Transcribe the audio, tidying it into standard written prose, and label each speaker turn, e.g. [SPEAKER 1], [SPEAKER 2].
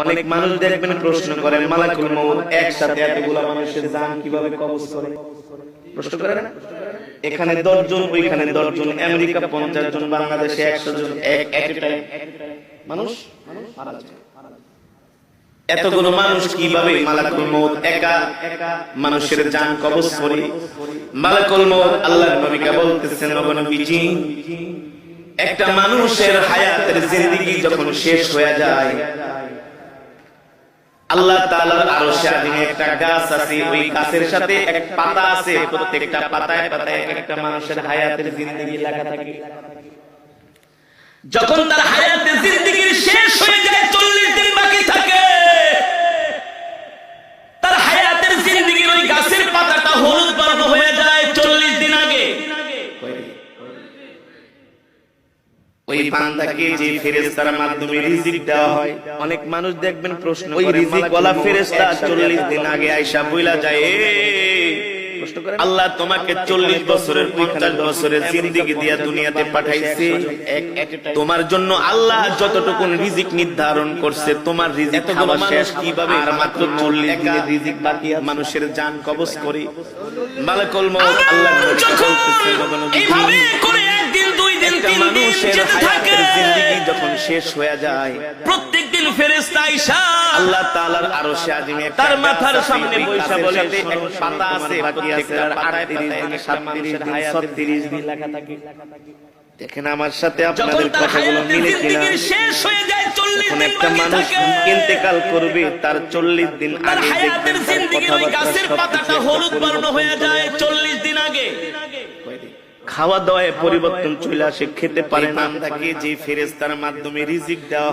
[SPEAKER 1] অনেক মানুষ দেখবেন প্রশ্ন করে মালাকুল মউত একসাথে এতগুলা মানুষের জান কিভাবে কবজ করে? প্রশ্ন করে না? এখানে 10 জন, ওইখানে 10 জন, আমেরিকা 50 জন, বাংলাদেশে 100 জন, একটা মানুষ মারা যায়। এতগুলো মানুষ কিভাবে মালাকুল মউত একা মানুষের জান কবজ করে? মালাকুল মউত আল্লাহর নবীকে বলতেছেন, ওগো নবীজি, একটা মানুষের হায়াতের জিন্দেগি যখন শেষ হয়ে যায়, আল্লাহ তাআলার আরশে আযিমে একটা গাছ আছে, ওই গাছের সাথে এক পাতা আছে, প্রত্যেকটা পাতায় পাতায় একটা মানুষের হায়াতের জিন্দেগি লেখা থাকে। যখন তার হায়াতের জিন্দেগি শেষ হয়ে যায়, 40 দিন বাকি থাকে, তার হায়াতের জিন্দেগির ওই গাছের পাতাটা হলুদ বর্ণ হয়ে যায় 40 দিন আগে। ওই বান্দাকে যে ফেরেশতার মাধ্যমে রিজিক দেওয়া হয়, অনেক মানুষ দেখবেন প্রশ্ন করে, ওই রিজিকওয়ালা ফেরেশতা 40 দিন আগে আয়েশা বইলা যায়, আল্লাহ তোমাকে 40 বছরের 50 বছরের জিন্দেগি দিয়া দুনিয়াতে পাঠাইছে, তোমার জন্য আল্লাহ যতটুকু রিজিক নির্ধারণ করছে, তোমার রিজিক খাওয়া শেষ কিভাবে? আর মাত্র 40 দিনের রিজিক বাকি, মানুষের জান কবজ করে। মালাকুল মউত আল্লাহর নবীকে বলতেছেন, এইভাবে করে একদিন, দুই দিন, তিন দিন যেতে থাকে, জিন্দেগি যখন শেষ হয়ে যায়, প্রত্যেকদিন ফেরেশতা আয়েশা আল্লাহ তাআলার আরশে আযিমে তার মাথার সামনে বৈশা বলে, এক পাতা আছে, প্রত্যেকটা পাতায় 37 দিন, 36 দিন লেখা থাকে। দেখেন আমার সাথে আপনাদের কথাগুলো মিলে কিনা? শেষ হয়ে যায়, 40 দিন একটা মানুষ ইন্তেকাল করবে, তার 40 দিন আগে হায়াতের জিন্দেগি ওই গাছের পাতাটা হলুদ বর্ণ হয়ে যায় 40 দিন আগে। খাওয়া দাওয়ায় পরিবর্তন চলে আসে, খেতে পারে না। যে ফেরেশতার মাধ্যমে রিজিক দেওয়া,